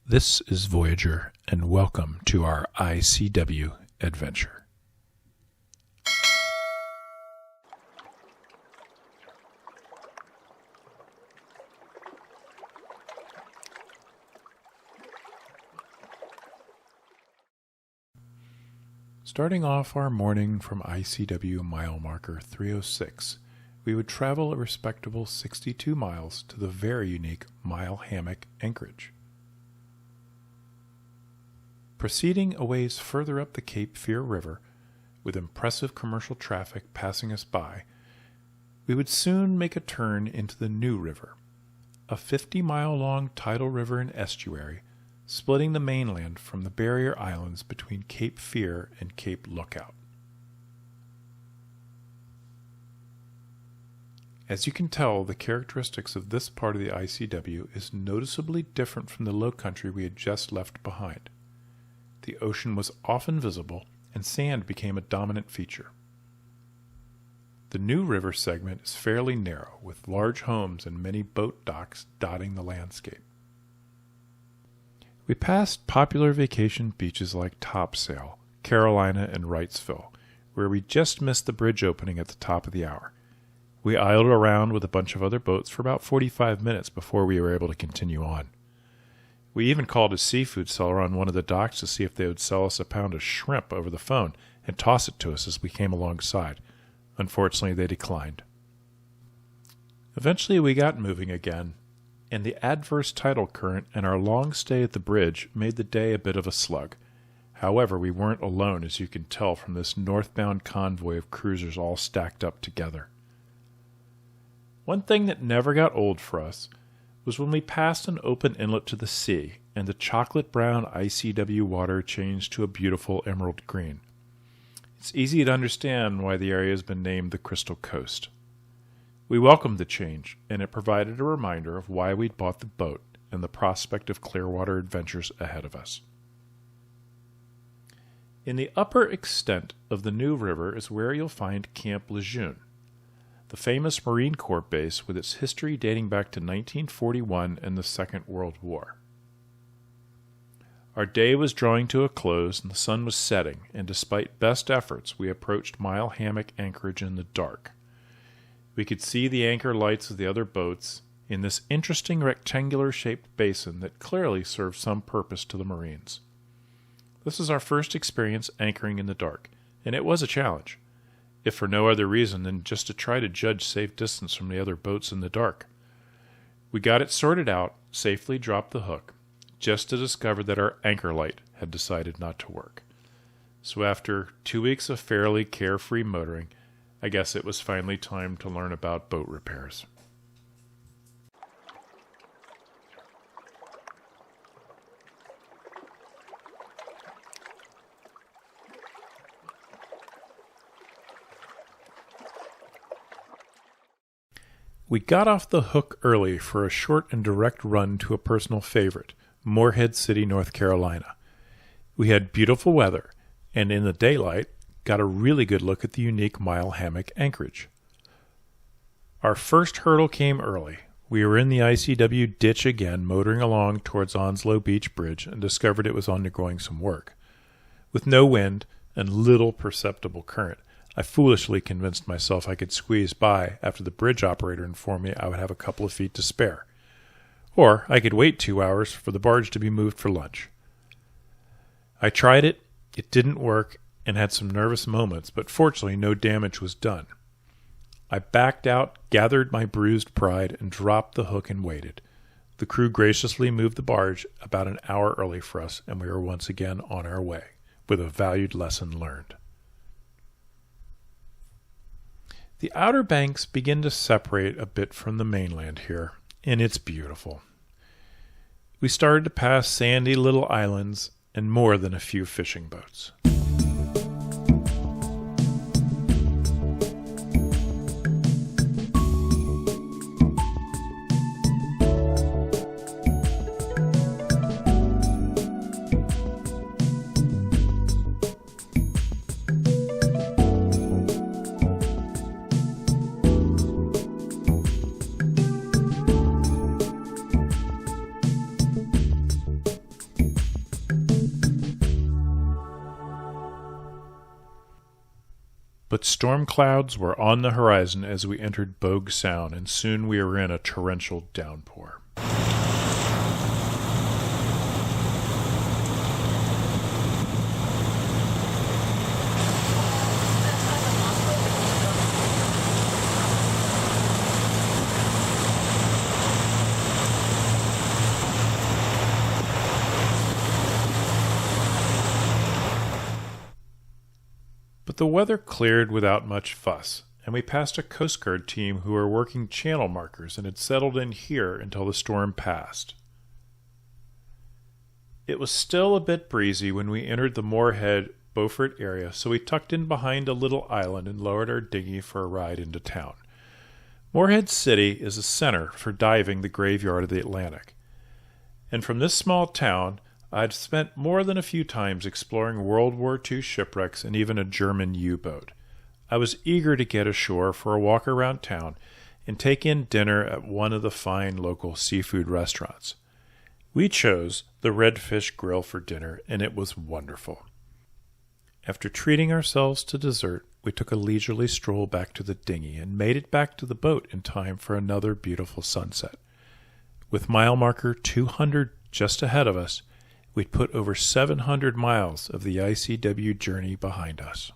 This is Voyager, and welcome to our ICW adventure. Starting off our morning from ICW mile marker 306, we would travel a respectable 62 miles to the very unique Mile Hammock, Anchorage. Proceeding a ways further up the Cape Fear River, with impressive commercial traffic passing us by, we would soon make a turn into the New River, a 50-mile-long tidal river and estuary, splitting the mainland from the barrier islands between Cape Fear and Cape Lookout. As you can tell, the characteristics of this part of the ICW is noticeably different from the low country we had just left behind. The ocean was often visible, and sand became a dominant feature. The New River segment is fairly narrow, with large homes and many boat docks dotting the landscape. We passed popular vacation beaches like Topsail, Carolina, and Wrightsville, where we just missed the bridge opening at the top of the hour. We idled around with a bunch of other boats for about 45 minutes before we were able to continue on. We even called a seafood seller on one of the docks to see if they would sell us a pound of shrimp over the phone and toss it to us as we came alongside. Unfortunately, they declined. Eventually, we got moving again, and the adverse tidal current and our long stay at the bridge made the day a bit of a slug. However, we weren't alone, as you can tell from this northbound convoy of cruisers all stacked up together. One thing that never got old for us was when we passed an open inlet to the sea, and the chocolate-brown ICW water changed to a beautiful emerald green. It's easy to understand why the area has been named the Crystal Coast. We welcomed the change, and it provided a reminder of why we'd bought the boat and the prospect of clearwater adventures ahead of us. In the upper extent of the New River is where you'll find Camp Lejeune, the famous Marine Corps base with its history dating back to 1941 and the Second World War. Our day was drawing to a close and the sun was setting, and despite best efforts, we approached Mile Hammock Anchorage in the dark. We could see the anchor lights of the other boats in this interesting rectangular-shaped basin that clearly served some purpose to the Marines. This is our first experience anchoring in the dark, and it was a challenge, if for no other reason than just to try to judge safe distance from the other boats in the dark. We got it sorted out, safely dropped the hook, just to discover that our anchor light had decided not to work. So after 2 weeks of fairly carefree motoring, I guess it was finally time to learn about boat repairs. We got off the hook early for a short and direct run to a personal favorite, Morehead City, North Carolina. We had beautiful weather, and in the daylight, got a really good look at the unique Mile Hammock Anchorage. Our first hurdle came early. We were in the ICW ditch again, motoring along towards Onslow Beach Bridge, and discovered it was undergoing some work. With no wind and little perceptible current, I foolishly convinced myself I could squeeze by after the bridge operator informed me I would have a couple of feet to spare. Or I could wait 2 hours for the barge to be moved for lunch. I tried it, it didn't work, and had some nervous moments, but fortunately no damage was done. I backed out, gathered my bruised pride, and dropped the hook and waited. The crew graciously moved the barge about an hour early for us, and we were once again on our way, with a valued lesson learned. The Outer Banks begin to separate a bit from the mainland here, and it's beautiful. We started to pass sandy little islands and more than a few fishing boats. But storm clouds were on the horizon as we entered Bogue Sound, and soon we were in a torrential downpour. But the weather cleared without much fuss, and we passed a Coast Guard team who were working channel markers and had settled in here until the storm passed. It was still a bit breezy when we entered the Morehead, Beaufort area, so we tucked in behind a little island and lowered our dinghy for a ride into town. Morehead City is a center for diving the graveyard of the Atlantic. And from this small town, I'd spent more than a few times exploring World War II shipwrecks and even a German U-boat. I was eager to get ashore for a walk around town and take in dinner at one of the fine local seafood restaurants. We chose the Redfish Grill for dinner, and it was wonderful. After treating ourselves to dessert, we took a leisurely stroll back to the dinghy and made it back to the boat in time for another beautiful sunset. With mile marker 200 just ahead of us, we'd put over 700 miles of the ICW journey behind us.